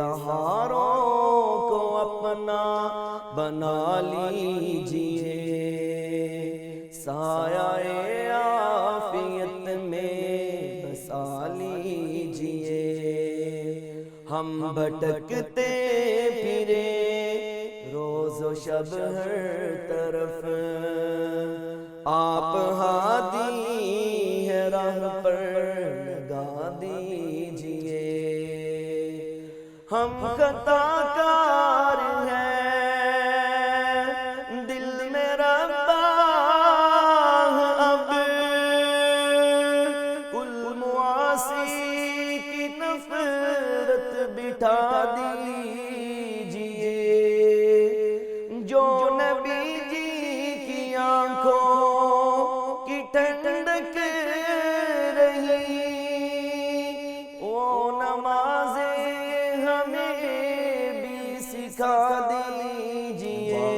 سہاروں کو اپنا بنا لیجئے، سایہ عافیت میں بسا لیجئے۔ ہم بھٹکتے پھرے روز و شب ہر طرف، آپ ہادی ہے راہ پر لگا دیجئے۔ ہم خطا کار ہیں، دل میں ربا اب کل معاصی کی نفرت بٹھا دیجئے۔ جو نبی جی کی آنکھوں کی ٹھنڈک رہی، وہ نمازیں ہمیں بھی سکھا دیجئے۔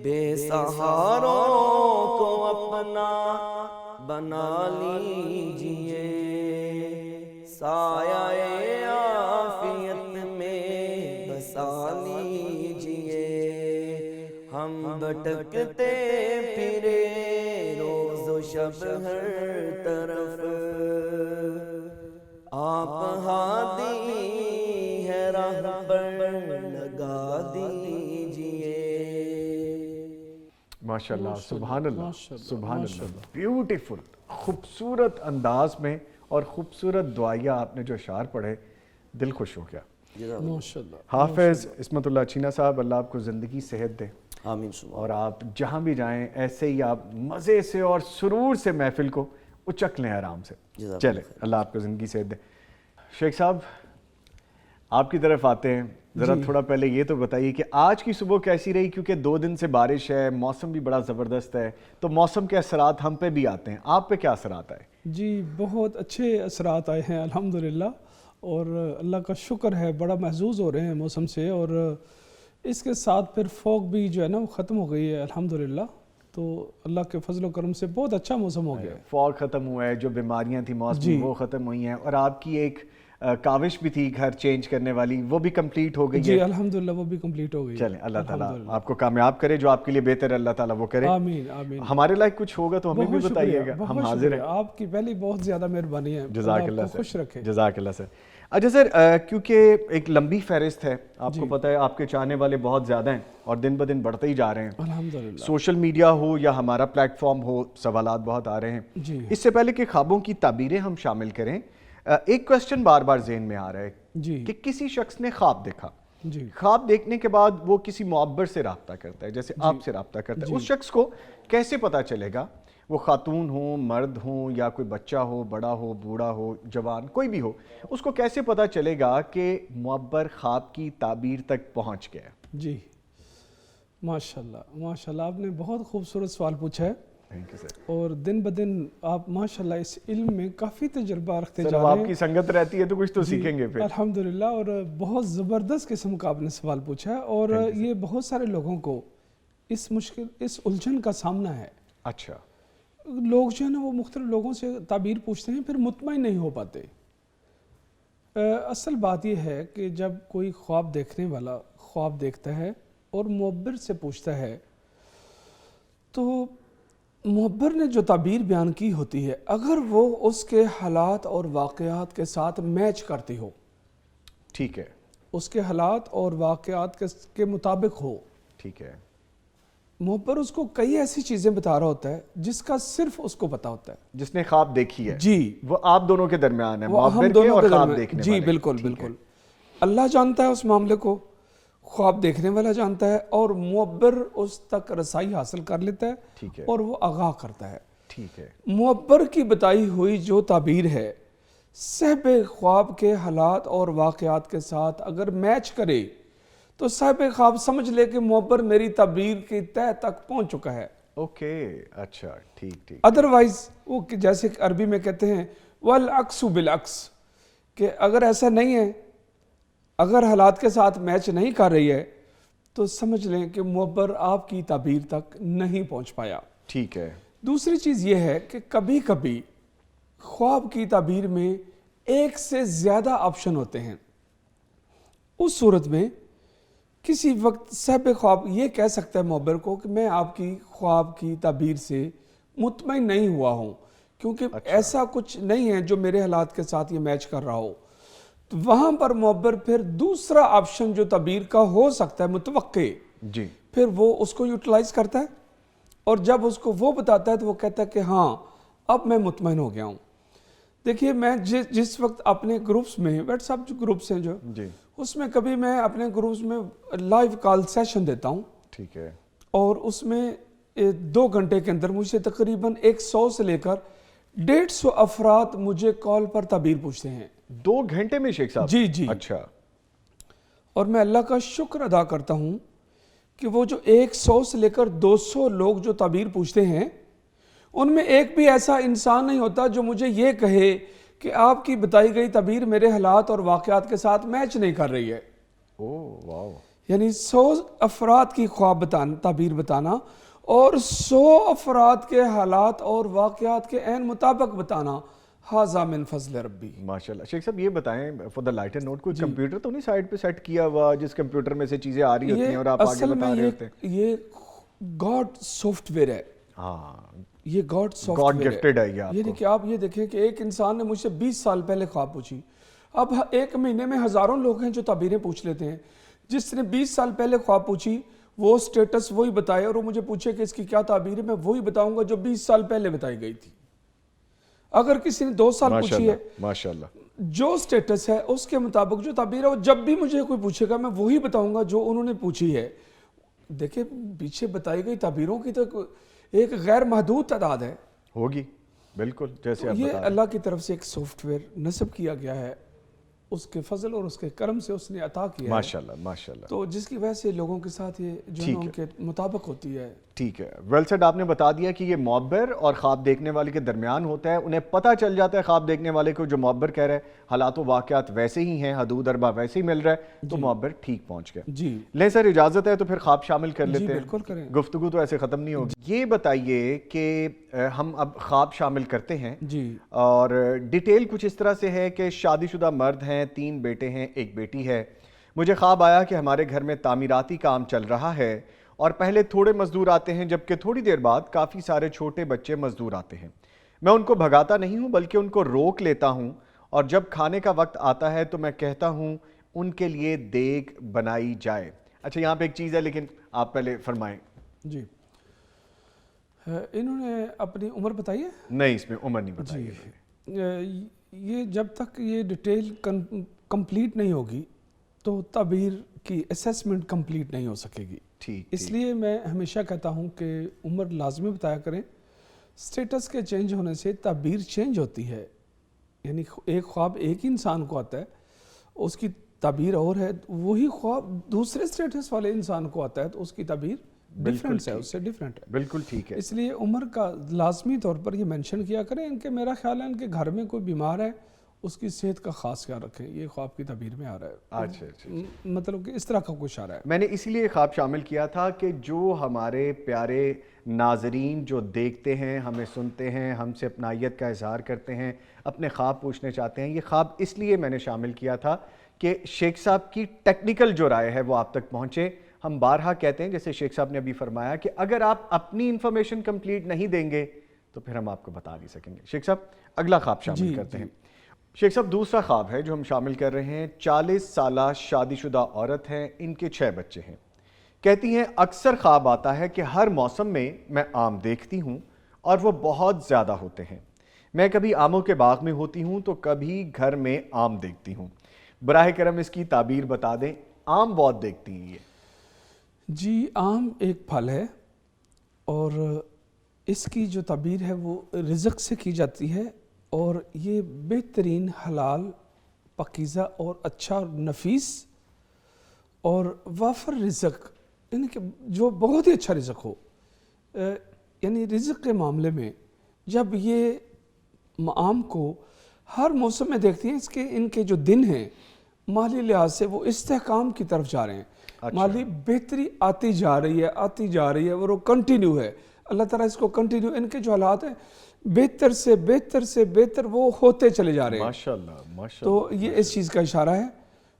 بے سہاروں کو اپنا بنا لیجئے، سایہ عافیت میں بسا لیجئے۔ ہم بھٹکتے پھرے روز و شب ہر طرف، آپ ہادی ہے راہ پر لگا دیجئے۔ ماشاءاللہ، سبحان اللہ، سبحان اللہ، بیوٹیفل، خوبصورت انداز میں اور خوبصورت دعائیہ آپ نے جو اشعار پڑھے، دل خوش ہو گیا۔ ماشاءاللہ۔ حافظ عصمت اللہ چینا صاحب، اللہ آپ کو زندگی صحت دے، آمین۔ اور آپ جہاں بھی جائیں ایسے ہی آپ مزے سے اور سرور سے محفل کو اچک لیں آرام سے۔ چلیں، اللہ آپ کو زندگی صحت دے۔ شیخ صاحب، آپ کی طرف آتے ہیں، ذرا تھوڑا پہلے یہ تو بتائیے کہ آج کی صبح کیسی رہی؟ کیونکہ 2 دن سے بارش ہے، موسم بھی بڑا زبردست ہے، تو موسم کے اثرات ہم پہ بھی آتے ہیں، آپ پہ کیا اثرات آئے؟ جی بہت اچھے اثرات آئے ہیں الحمدللہ، اور اللہ کا شکر ہے بڑا محظوظ ہو رہے ہیں موسم سے، اور اس کے ساتھ پھر فوگ بھی جو ہے نا وہ ختم ہو گئی ہے الحمدللہ، تو اللہ کے فضل و کرم سے بہت اچھا موسم ہو گیا ہے۔ فوگ ختم ہوا ہے، جو بیماریاں تھیں موسمی وہ ختم ہوئی ہیں، اور آپ کی ایک کاوش بھی تھی گھر چینج کرنے والی، وہ بھی کمپلیٹ ہو گئی ہے؟ جی الحمدللہ وہ بھی کمپلیٹ ہو گئی۔ چلیں، اللہ تعالیٰ آپ کو کامیاب کرے، جو آپ کے لیے بہتر ہے اللہ تعالیٰ وہ کرے۔ آمین آمین۔ ہمارے لائق کچھ ہوگا تو ہمیں بھی بتائیے گا، ہم حاضر ہیں۔ آپ کی پہلی بہت زیادہ مہربانی ہے، جزاک آپ اللہ کو خوش رکھے۔ جزاک اللہ سر۔ اچھا سر، کیونکہ ایک لمبی فہرست ہے، آپ کو پتہ ہے آپ کے چاہنے والے بہت زیادہ ہیں اور دن بدن بڑھتے ہی جا رہے ہیں، الحمدللہ۔ سوشل میڈیا ہو یا ہمارا پلیٹ فارم ہو، سوالات بہت آ رہے ہیں۔ جی اس سے پہلے کہ خوابوں کی تعبیریں ہم شامل کریں، ایک کوسچن بار بار ذہن میں آ رہا ہے جی کہ کسی شخص نے خواب دیکھا، جی خواب دیکھنے کے بعد وہ کسی معبر سے رابطہ کرتا ہے، جیسے آپ سے رابطہ کرتا ہے، اس شخص کو کیسے پتا چلے گا، وہ خاتون ہوں، مرد ہوں، یا کوئی بچہ ہو، بڑا ہو، بوڑھا ہو، جوان، کوئی بھی ہو، اس کو کیسے پتا چلے گا کہ معبر خواب کی تعبیر تک پہنچ گیا؟ جی ماشاءاللہ ماشاءاللہ، آپ نے بہت خوبصورت سوال پوچھا ہے، تھینک یو سر۔ اور دن بدن آپ ماشاءاللہ اس علم میں کافی تجربہ رکھتے سر جا اب رہے آپ ہیں کی سنگت رہتی ہے تو کچھ تو جی، سیکھیں گے پھر۔ الحمدللہ، اور بہت زبردست قسم کا آپ نے سوال پوچھا ہے، اور یہ بہت سارے لوگوں کو اس الجھن کا سامنا ہے۔ اچھا، لوگ جو ہے نا وہ مختلف لوگوں سے تعبیر پوچھتے ہیں، پھر مطمئن نہیں ہو پاتے۔ اصل بات یہ ہے کہ جب کوئی خواب دیکھنے والا خواب دیکھتا ہے اور معبر سے پوچھتا ہے، تو معبر نے جو تعبیر بیان کی ہوتی ہے، اگر وہ اس کے حالات اور واقعات کے ساتھ میچ کرتی ہو، ٹھیک ہے، اس کے حالات اور واقعات کے مطابق ہو، ٹھیک ہے، معبر اس کو کئی ایسی چیزیں بتا رہا ہوتا ہے جس کا صرف اس کو پتا ہوتا ہے۔ جس نے خواب دیکھی ہے جی، وہ آپ دونوں کے درمیان ہے، وہ ہم معبر کے دونوں اور کے خواب درمیان، دیکھنے جی والے۔ بالکل بالکل، اللہ جانتا ہے اس معاملے کو، خواب دیکھنے والا جانتا ہے، اور معبر اس تک رسائی حاصل کر لیتا ہے، ٹھیک ہے، اور وہ آگاہ کرتا ہے۔ ٹھیک ہے، معبر کی بتائی ہوئی جو تعبیر ہے، صاحب خواب کے حالات اور واقعات کے ساتھ اگر میچ کرے تو صاحب خواب سمجھ لے کہ معبر میری تعبیر کی تہہ تک پہنچ چکا ہے۔ اوکے، اچھا، ٹھیک ٹھیک، ادروائز وہ جیسے عربی میں کہتے ہیں والعکس بالعکس، کہ اگر ایسا نہیں ہے، اگر حالات کے ساتھ میچ نہیں کر رہی ہے، تو سمجھ لیں کہ معبر آپ کی تعبیر تک نہیں پہنچ پایا۔ ٹھیک ہے، دوسری چیز یہ ہے کہ کبھی کبھی خواب کی تعبیر میں ایک سے زیادہ آپشن ہوتے ہیں۔ اس صورت میں کسی وقت صاحب خواب یہ کہہ سکتا ہے معبر کو کہ میں آپ کی خواب کی تعبیر سے مطمئن نہیں ہوا ہوں، کیونکہ ایسا کچھ نہیں ہے جو میرے حالات کے ساتھ یہ میچ کر رہا ہو. تو وہاں پر معبر پھر دوسرا آپشن جو تعبیر کا ہو سکتا ہے متوقع، جی پھر وہ اس کو یوٹیلائز کرتا ہے، اور جب اس کو وہ بتاتا ہے تو وہ کہتا ہے کہ ہاں اب میں مطمئن ہو گیا ہوں. دیکھیے میں جس وقت اپنے گروپس میں واٹس ایپ جو گروپس ہیں جو جی اس میں کبھی میں اپنے گروپس میں لائیو کال سیشن دیتا ہوں، ٹھیک ہے، اور اس میں 2 گھنٹے کے اندر مجھ سے تقریباً 100 سے لے کر 150 افراد مجھے کال پر تعبیر پوچھتے ہیں. 2 گھنٹے میں شیخ صاحب؟ جی جی. اچھا. اور میں اللہ کا شکر ادا کرتا ہوں کہ وہ جو 100 سے لے کر 200 لوگ جو تعبیر پوچھتے ہیں ان میں ایک بھی ایسا انسان نہیں ہوتا جو مجھے یہ کہے کہ آپ کی بتائی گئی تعبیر میرے حالات اور واقعات کے ساتھ میچ نہیں کر رہی ہے. اوہ واو. یعنی 100 افراد کی خواب تعبیر بتانا اور 100 افراد کے حالات اور واقعات کے عین مطابق بتانا، ھذا من فضل ربی. ماشاءاللہ. شیخ صاحب یہ بتائیں فور دا لائٹر نوٹ، کوئی کمپیوٹر تو نہیں سائڈ پہ سیٹ کیا ہوا جس کمپیوٹر میں سے چیزیں آ رہی ہوتی ہیں اور آپ آگے بتا رہے ہوتے ہیں؟ یہ گاڈ سافٹ ویئر ہے. ہاں یہ God soft God where gifted ہے یہ آپ یعنی کو. کہ آپ یہ دیکھیں کہ ایک انسان نے مجھ سے 20 سال پہلے خواب پوچھی، اب 1 مہینے میں ہزاروں لوگ ہیں جو تعبیریں پوچھ لیتے ہیں. جس نے 20 سال پہلے خواب پوچھی وہ سٹیٹس وہی بتائے اور وہ مجھے پوچھے کہ اس کی کیا تعبیر ہے، میں وہی بتاؤں گا جو 20 سال پہلے بتائی گئی تھی. اگر کسی نے 2 سال پوچھی ہے، ماشاءاللہ جو سٹیٹس ہے اس کے مطابق جو تعبیر ہے وہ جب بھی مجھے کوئی پوچھے گا میں وہی بتاؤں گا جو انہوں نے پوچھی ہے. دیکھیں پیچھے بتائی گئی تعبیروں کی تو ایک غیر محدود تعداد ہے. ہوگی بالکل جیسے آپ یہ بتا رہے اللہ کی طرف سے ایک سافٹ ویئر نصب کیا گیا ہے، اس کے فضل اور اس کے کرم سے اس نے عطا کیا ہے. ماشاءاللہ ماشاءاللہ. تو جس کی وجہ سے لوگوں کے ساتھ یہ جو ہے ان کے مطابق ہوتی ہے. ٹھیک ہے. Well said. آپ نے بتا دیا کہ یہ معبر اور خواب دیکھنے والے کے درمیان ہوتا ہے. انہیں پتہ چل جاتا ہے خواب دیکھنے والے کو جو معبر کہہ رہا ہے حالات و واقعات ویسے ہی ہیں، حدود اربع ویسے ہی مل رہا ہے، تو معبر ٹھیک پہنچ گیا. جی لیں سر اجازت ہے تو پھر خواب شامل کر لیتے ہیں. بالکل کریں. گفتگو تو ایسے ختم نہیں ہوگی. یہ بتائیے کہ ہم اب خواب شامل کرتے ہیں جی. اور ڈیٹیل کچھ اس طرح سے ہے کہ شادی شدہ مرد ہیں، 3 بیٹے ہیں، 1 بیٹی ہے. مجھے خواب آیا کہ ہمارے گھر میں تعمیراتی کام چل رہا ہے اور پہلے تھوڑے مزدور آتے ہیں جبکہ تھوڑی دیر بعد کافی سارے چھوٹے بچے مزدور آتے ہیں. میں ان کو بھگاتا نہیں ہوں بلکہ ان کو روک لیتا ہوں، اور جب کھانے کا وقت آتا ہے تو میں کہتا ہوں ان کے لیے دیگ بنائی جائے. اچھا یہاں پہ ایک چیز ہے لیکن آپ پہلے فرمائیں. جی انہوں نے اپنی عمر بتائی ہے؟ نہیں اس میں عمر نہیں بتائی. یہ جب تک یہ ڈیٹیل کمپلیٹ نہیں ہوگی تو تعبیر کی اسیسمنٹ کمپلیٹ نہیں ہو سکے گی. اس لیے میں ہمیشہ کہتا ہوں کہ عمر لازمی بتایا کریں. سٹیٹس کے چینج ہونے سے تعبیر چینج ہوتی ہے. یعنی ایک خواب ایک ہی انسان کو آتا ہے، اس کی تعبیر اور ہے، وہی خواب دوسرے سٹیٹس والے انسان کو آتا ہے تو اس کی تعبیر ڈیفرنٹ ہے، اس سے ڈیفرنٹ ہے. بالکل ٹھیک ہے. اس لیے عمر کا لازمی طور پر یہ مینشن کیا کریں ان کے میرا خیال ہے ان کے گھر میں کوئی بیمار ہے اس کی صحت کا خاص خیال رکھیں. یہ خواب کی تعبیر میں آ رہا ہے. اچھا مطلب کہ اس طرح کا کچھ آ رہا ہے. میں نے اسی لیے خواب شامل کیا تھا کہ جو ہمارے پیارے ناظرین جو دیکھتے ہیں، ہمیں سنتے ہیں، ہم سے اپنائیت کا اظہار کرتے ہیں، اپنے خواب پوچھنے چاہتے ہیں، یہ خواب اس لیے میں نے شامل کیا تھا کہ شیخ صاحب کی ٹیکنیکل جو رائے ہے وہ آپ تک پہنچے. ہم بارہا کہتے ہیں جیسے شیخ صاحب نے ابھی فرمایا کہ اگر آپ اپنی انفارمیشن کمپلیٹ نہیں دیں گے تو پھر ہم آپ کو بتا نہیں سکیں گے. شیخ صاحب اگلا خواب شامل کرتے ہیں. شیخ صاحب دوسرا خواب ہے جو ہم شامل کر رہے ہیں. 40 سالہ شادی شدہ عورت ہیں، ان کے 6 بچے ہیں. کہتی ہیں اکثر خواب آتا ہے کہ ہر موسم میں میں آم دیکھتی ہوں اور وہ بہت زیادہ ہوتے ہیں. میں کبھی آموں کے باغ میں ہوتی ہوں تو کبھی گھر میں آم دیکھتی ہوں. براہ کرم اس کی تعبیر بتا دیں. آم بہت دیکھتی ہیں یہ. جی آم ایک پھل ہے اور اس کی جو تعبیر ہے وہ رزق سے کی جاتی ہے، اور یہ بہترین حلال پاکیزہ اور اچھا نفیس اور وافر رزق، یعنی کہ جو بہت ہی اچھا رزق ہو. یعنی رزق کے معاملے میں جب یہ آم کو ہر موسم میں دیکھتی ہیں، ان کے جو دن ہیں مالی لحاظ سے وہ استحکام کی طرف جا رہے ہیں. مالی بہتری آتی جا رہی ہے اور وہ کنٹینیو ہے. اللہ تعالیٰ اس کو کنٹینیو، ان کے جو حالات ہیں بہتر سے بہتر سے بہتر وہ ہوتے چلے جا رہے ہیں. ماشاءاللہ ماشاءاللہ. تو یہ اس چیز کا اشارہ ہے.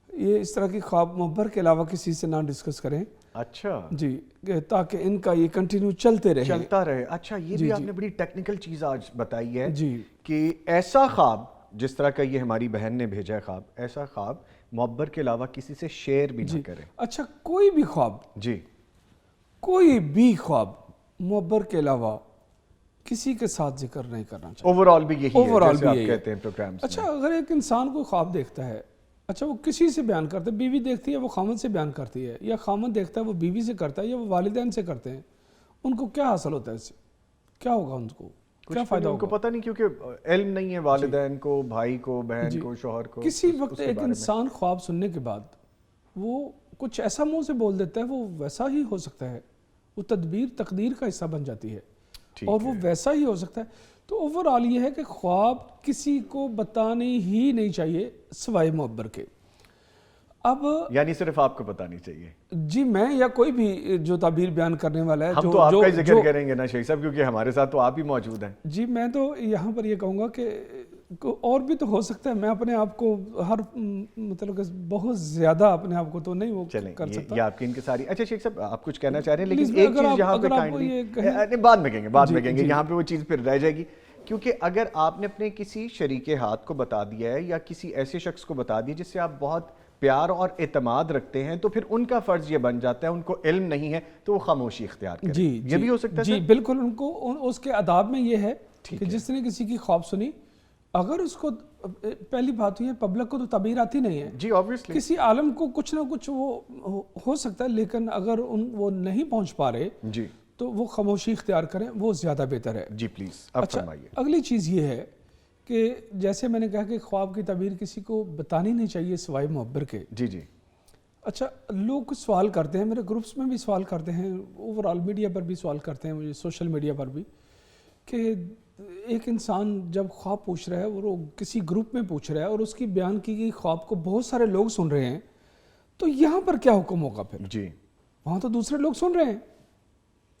یہ اس طرح کی خواب مبر کے علاوہ کسی سے نہ ڈسکس کریں اچھا جی، تاکہ ان کا یہ کنٹینیو چلتے رہے. چلتا رہے. اچھا یہ بھی آپ نے بڑی ٹیکنیکل چیز آج بتائی ہے جی کہ ایسا خواب جس طرح کا یہ ہماری بہن نے بھیجا ہے خواب، ایسا خواب معبر کے علاوہ کسی سے شیئر بھی نہ کریں. اچھا کوئی بھی خواب، جی کوئی بھی خواب معبر کے علاوہ کسی کے ساتھ ذکر نہیں کرنا چاہیے. اوور آل بھی یہی ہے جیسے آپ کہتے ہیں پروگرامز. اچھا اگر ایک انسان کوئی خواب دیکھتا ہے، اچھا وہ کسی سے بیان کرتا ہے، بیوی دیکھتی ہے وہ خامد سے بیان کرتی ہے، یا خامد دیکھتا ہے وہ بیوی سے کرتا ہے، یا وہ والدین سے کرتے ہیں، ان کو کیا حاصل ہوتا ہے اس سے؟ کیا ہوگا ان کو؟ کیا فائدہ ان کو ہوگا؟ پتہ نہیں، کیونکہ علم نہیں ہے والدین کو، بھائی کو، بہن کو، شوہر کو. کسی وقت ایک انسان خواب سننے کے بعد وہ کچھ ایسا منہ سے بول دیتا ہے، وہ ویسا ہی ہو سکتا ہے، وہ تقدیر کا حصہ بن جاتی ہے اور وہ ویسا ہی ہو سکتا ہے. تو اوور آل یہ ہے کہ خواب کسی کو بتانے ہی نہیں چاہیے سوائے معبر کے. اب یعنی صرف آپ کو بتانی چاہیے. جی میں یا کوئی بھی جو تعبیر بیان کرنے والا ہے، ہم تو آپ کا ہی ذکر کریں گے نا شیخ صاحب، کیونکہ ہمارے ساتھ تو آپ ہی موجود ہیں. جی میں تو یہاں پر یہ کہوں گا کہ اور بھی تو ہو سکتا ہے. میں اپنے آپ کو ہر مطلب کہ بہت زیادہ اپنے آپ کو تو نہیں وہ کر سکتا. یہ آپ کی انکساری. اچھا شیخ صاحب آپ کچھ کہنا چاہ رہے ہیں، لیکن ایک چیز یہاں پہ کائنڈلی بعد میں کہیں گے، یہاں پہ وہ چیز پھر رہ جائے گی. کیونکہ اگر آپ نے اپنے کسی شریک ہاتھ کو بتا دیا ہے یا کسی ایسے شخص کو بتا دیا جس سے آپ بہت پیار اور اعتماد رکھتے ہیں، تو پھر ان کا فرض یہ بن جاتا ہے، ان کو علم نہیں ہے تو وہ خاموشی اختیار کریں. یہ بھی ہو سکتا ہے. جی بالکل. ان کو اس کے آداب میں یہ ہے کہ جس نے کسی کی خواب سنی، اگر اس کو پہلی بات یہ ہے پبلک کو تو تعبیر آتی نہیں ہے. جی obviously. کسی عالم کو کچھ نہ کچھ وہ ہو سکتا ہے، لیکن اگر وہ نہیں پہنچ پا رہے جی تو وہ خاموشی اختیار کریں، وہ زیادہ بہتر ہے. جی پلیز اب فرمائیے. اگلی چیز یہ ہے کہ جیسے میں نے کہا کہ خواب کی تعبیر کسی کو بتانی نہیں چاہیے سوائے معبر کے. جی جی. اچھا لوگ کچھ سوال کرتے ہیں، میرے گروپس میں بھی سوال کرتے ہیں، اوور آل میڈیا پر بھی سوال کرتے ہیں مجھے، سوشل میڈیا پر بھی، کہ ایک انسان جب خواب پوچھ رہا ہے، وہ کسی گروپ میں پوچھ رہا ہے اور اس کی بیان کی گئی خواب کو بہت سارے لوگ سن رہے ہیں، تو یہاں پر کیا حکم ہوگا پھر؟ جی وہاں تو دوسرے لوگ سن رہے ہیں.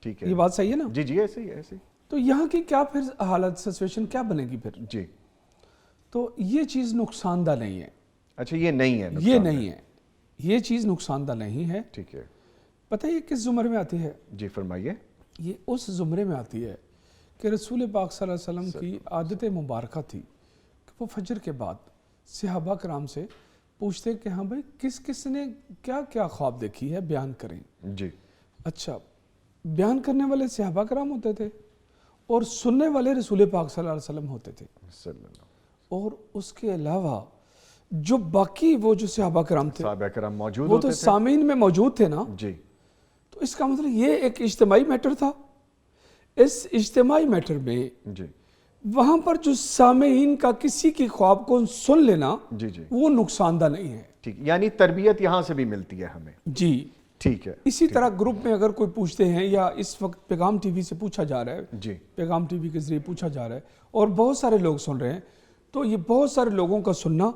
ٹھیک ہے، یہ بات صحیح ہے نا؟ جی جی ایسے ہی ایسے ہی. تو یہاں کی کیا پھر حالت سچویشن کیا بنے گی پھر؟ جی تو یہ چیز نقصان دہ نہیں ہے. اچھا یہ نہیں ہے، یہ نہیں ہے، یہ چیز نقصان دہ نہیں ہے. ٹھیک ہے. پتہ یہ کس زمرے میں آتی ہے؟ جی فرمائیے. یہ اس زمرے میں آتی ہے کہ رسول پاک صلی اللہ علیہ وسلم کی عادت مبارکہ تھی کہ وہ فجر کے بعد صحابہ کرام سے پوچھتے کہ ہاں بھائی کس کس نے کیا کیا خواب دیکھی ہے، بیان کریں. جی اچھا بیان کرنے والے صحابہ کرام ہوتے تھے اور سننے والے رسول پاک صلی اللہ علیہ وسلم ہوتے تھے. اور اس کے علاوہ جو باقی وہ جو صحابہ کرام تھے، صحابہ کرام موجود وہ تو سامعین میں موجود تھے نا. جی. تو اس کا مطلب یہ ایک اجتماعی میٹر تھا. اس اجتماعی میٹر میں جی وہاں پر جو سامعین کا کسی کی خواب کو سن لینا، جی جی وہ نقصان دہ نہیں ہے. ٹھیک، یعنی تربیت یہاں سے بھی ملتی ہے ہمیں. جی ٹھیک ہے. اسی طرح گروپ میں اگر کوئی پوچھتے ہیں، یا اس وقت پیغام ٹی وی سے پوچھا جا رہا ہے، جی پیغام ٹی وی کے ذریعے پوچھا جا رہا ہے اور بہت سارے لوگ سن رہے ہیں، تو یہ بہت سارے لوگوں کا سننا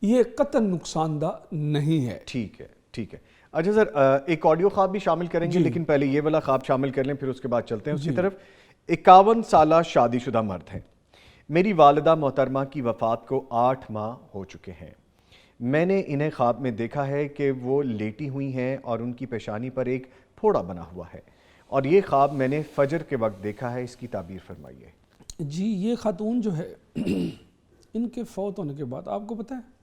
یہ قطعاً نقصان دہ نہیں ہے. ٹھیک ہے ٹھیک ہے. اچھا سر ایک آڈیو خواب بھی شامل کریں گے، لیکن پہلے یہ والا خواب شامل کر لیں، پھر اس کے بعد چلتے ہیں اس کی طرف. 51 سالہ شادی شدہ مرد ہیں. میری والدہ محترمہ کی وفات کو 8 ماہ ہو چکے ہیں. میں نے انہیں خواب میں دیکھا ہے کہ وہ لیٹی ہوئی ہیں اور ان کی پیشانی پر ایک پھوڑا بنا ہوا ہے، اور یہ خواب میں نے فجر کے وقت دیکھا ہے. اس کی تعبیر فرمائیے. جی یہ خاتون جو ہے ان کے فوت ہونے کے بعد آپ کو پتہ ہے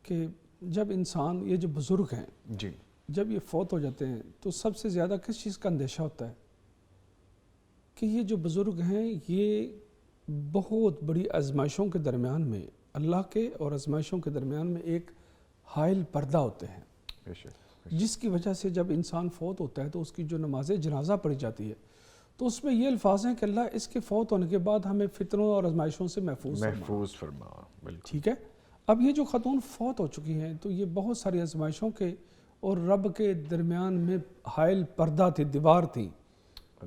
کہ جب انسان، یہ جو بزرگ ہیں، جی جب یہ فوت ہو جاتے ہیں تو سب سے زیادہ کس چیز کا اندیشہ ہوتا ہے کہ یہ جو بزرگ ہیں یہ بہت بڑی آزمائشوں کے درمیان میں، اللہ کے اور آزمائشوں کے درمیان میں ایک حائل پردہ ہوتے ہیں، جس کی وجہ سے جب انسان فوت ہوتا ہے تو اس کی جو نماز جنازہ پڑھی جاتی ہے تو اس میں یہ الفاظ ہیں کہ اللہ اس کے فوت ہونے کے بعد ہمیں فتنوں اور آزمائشوں سے محفوظ فرما. ٹھیک ہے. اب یہ جو خاتون فوت ہو چکی ہیں تو یہ بہت ساری آزمائشوں کے اور رب کے درمیان میں حائل پردہ تھی، دیوار تھی،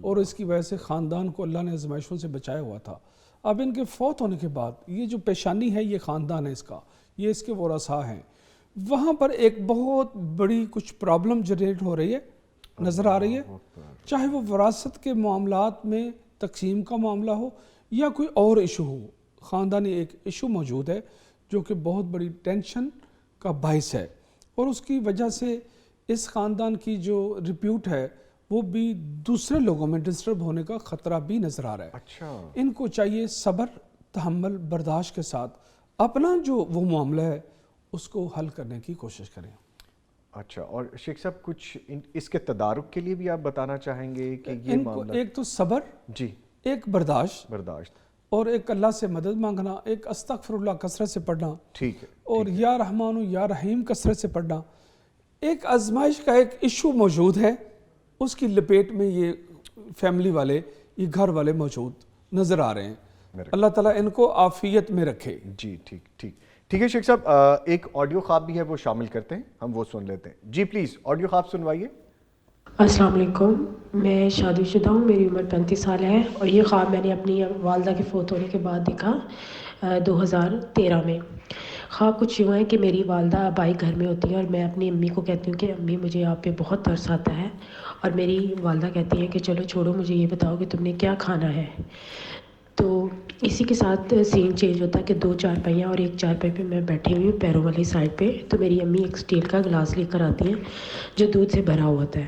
اور اس کی وجہ سے خاندان کو اللہ نے آزمائشوں سے بچایا ہوا تھا. اب ان کے فوت ہونے کے بعد یہ جو پیشانی ہے، یہ خاندان ہے اس کا، یہ اس کے ورثاء ہیں، وہاں پر ایک بہت بڑی کچھ پرابلم جنریٹ ہو رہی ہے، نظر آ رہی ہے. چاہے وہ وراثت کے معاملات میں تقسیم کا معاملہ ہو یا کوئی اور ایشو ہو، خاندانی ایک ایشو موجود ہے جو کہ بہت بڑی ٹینشن کا باعث ہے. اور اس کی وجہ سے اس خاندان کی جو ریپیوٹ ہے وہ بھی دوسرے لوگوں میں ڈسٹرب ہونے کا خطرہ بھی نظر آ رہا ہے. اچھا. ان کو چاہیے صبر، تحمل، برداشت کے ساتھ اپنا جو وہ معاملہ ہے اس کو حل کرنے کی کوشش کریں. اچھا. اور شیخ صاحب کچھ اس کے تدارک کے لیے بھی آپ بتانا چاہیں گے کہ یہ ان کو معاملہ؟ ایک تو صبر، جی. ایک برداشت، اور ایک اللہ سے مدد مانگنا، ایک استغفر اللہ کثرت سے پڑھنا، ٹھیک ہے، اور یا رحمان و یا رحیم کثرت سے پڑھنا. ایک آزمائش کا ایک ایشو موجود ہے، اس کی لپیٹ میں یہ فیملی والے، یہ گھر والے موجود نظر آ رہے ہیں. اللہ تعالیٰ ان کو عافیت میں رکھے. جی ٹھیک ہے شیخ صاحب. ایک آڈیو خواب بھی ہے وہ شامل کرتے ہیں، ہم وہ سن لیتے ہیں. جی پلیز آڈیو خواب سنوائیے. السلام علیکم. میں شادی شدہ ہوں، میری عمر 35 سال ہے، اور یہ خواب میں نے اپنی والدہ کی فوت ہونے کے بعد دیکھا 2013 میں. خواب کچھ یوں ہے کہ میری والدہ آبائی گھر میں ہوتی ہیں اور میں اپنی امی کو کہتی ہوں کہ امی مجھے آپ پہ بہت ترس آتا ہے، اور میری والدہ کہتی ہیں کہ چلو چھوڑو، مجھے یہ بتاؤ کہ تم نے کیا کھانا ہے. تو اسی کے ساتھ سین چینج ہوتا ہے کہ 2 چارپائیاں اور ایک چارپائی پہ میں بیٹھی ہوئی ہوں پیروں والی سائڈ پہ. تو میری امی ایک اسٹیل کا گلاس لے کر آتی ہیں جو دودھ سے بھرا ہوا ہوتا ہے.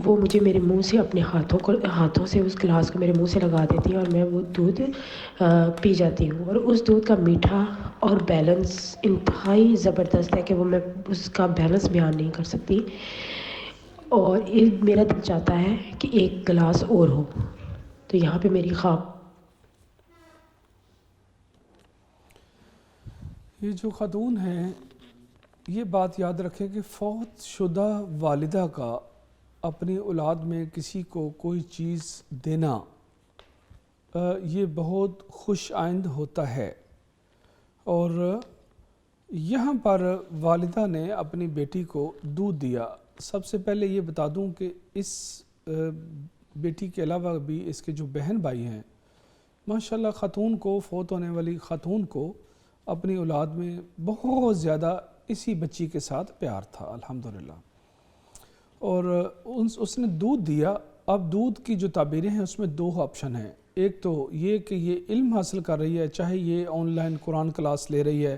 وہ مجھے میرے منہ سے اپنے ہاتھوں سے اس گلاس کو میرے منہ سے لگا دیتی ہیں اور میں وہ دودھ پی جاتی ہوں. اور اس دودھ کا میٹھا اور بیلنس انتہائی زبردست ہے کہ وہ میں اس کا بیلنس بیان نہیں کر سکتی. اور میرا دل چاہتا ہے کہ ایک گلاس اور ہو. تو یہاں پہ میری خواب. یہ جو خاتون ہیں یہ بات یاد رکھیں کہ فوت شدہ والدہ کا اپنی اولاد میں کسی کو کوئی چیز دینا یہ بہت خوش آئند ہوتا ہے. اور یہاں پر والدہ نے اپنی بیٹی کو دودھ دیا. سب سے پہلے یہ بتا دوں کہ اس بیٹی کے علاوہ بھی اس کے جو بہن بھائی ہیں، ماشاءاللہ خاتون کو، فوت ہونے والی خاتون کو اپنی اولاد میں بہت زیادہ اسی بچی کے ساتھ پیار تھا الحمدللہ. اور اس نے دودھ دیا. اب دودھ کی جو تعبیریں ہیں اس میں 2 آپشن ہیں. ایک تو یہ کہ یہ علم حاصل کر رہی ہے، چاہے یہ آن لائن قرآن کلاس لے رہی ہے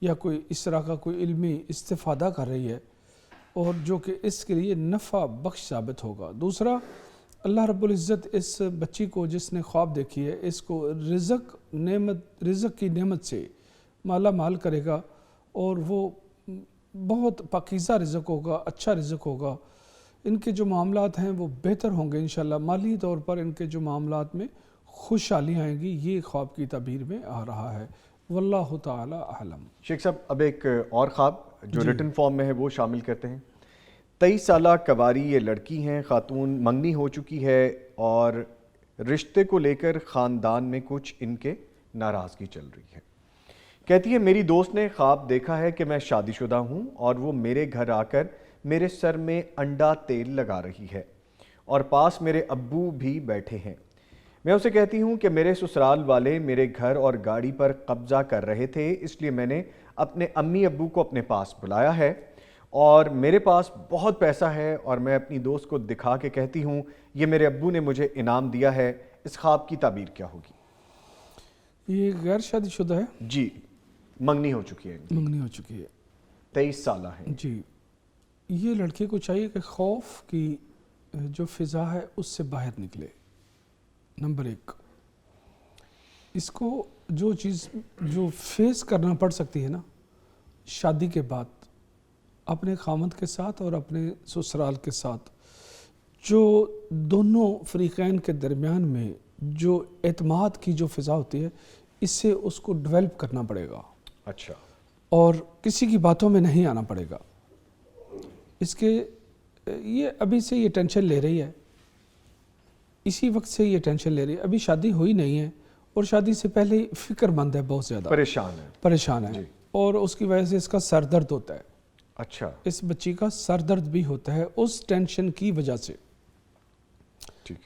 یا کوئی اس طرح کا کوئی علمی استفادہ کر رہی ہے، اور جو کہ اس کے لیے نفع بخش ثابت ہوگا. دوسرا، اللہ رب العزت اس بچی کو جس نے خواب دیکھی ہے اس کو رزق کی نعمت سے مالا مال کرے گا، اور وہ بہت پاکیزہ رزق ہوگا، اچھا رزق ہوگا. ان کے جو معاملات ہیں وہ بہتر ہوں گے انشاءاللہ. مالی طور پر ان کے جو معاملات میں خوشحالی آئیں گی، یہ خواب کی تعبیر میں آ رہا ہے. واللہ تعالی اعلم. شیخ صاحب اب ایک اور خواب جو ریٹن فارم میں ہے وہ شامل کرتے ہیں. 23 سالہ کواری یہ لڑکی ہیں، خاتون منگنی ہو چکی ہے اور رشتے کو لے کر خاندان میں کچھ ان کے ناراضگی چل رہی ہے. کہتی ہے میری دوست نے خواب دیکھا ہے کہ میں شادی شدہ ہوں اور وہ میرے گھر آ کر میرے سر میں انڈا تیل لگا رہی ہے اور پاس میرے ابو بھی بیٹھے ہیں. میں اسے کہتی ہوں کہ میرے سسرال والے میرے گھر اور گاڑی پر قبضہ کر رہے تھے، اس لیے میں نے اپنے امی ابو کو اپنے پاس بلایا ہے اور میرے پاس بہت پیسہ ہے، اور میں اپنی دوست کو دکھا کے کہتی ہوں یہ میرے ابو نے مجھے انعام دیا ہے. اس خواب کی تعبیر کیا ہوگی؟ یہ غیر شادی شدہ ہے؟ جی، منگنی ہو چکی ہے. منگنی ہو چکی ہے، 23 سالہ ہے. جی. یہ لڑکے کو چاہیے کہ خوف کی جو فضا ہے اس سے باہر نکلے. نمبر 1، اس کو جو چیز جو فیس کرنا پڑ سکتی ہے نا شادی کے بعد اپنے خامد کے ساتھ اور اپنے سسرال کے ساتھ، جو دونوں فریقین کے درمیان میں جو اعتماد کی جو فضا ہوتی ہے، اس سے اس کو ڈیولپ کرنا پڑے گا. اچھا. اور کسی کی باتوں میں نہیں آنا پڑے گا. اس کے یہ ابھی سے یہ ٹینشن لے رہی ہے، اسی وقت سے یہ ٹینشن لے رہی ہے. ابھی شادی ہوئی نہیں ہے اور شادی سے پہلے فکر مند ہے، بہت زیادہ پریشان ہے، اور اس کی وجہ سے اس کا سر درد ہوتا ہے. اچھا. اس بچی کا سر درد بھی ہوتا ہے اس ٹینشن کی وجہ سے.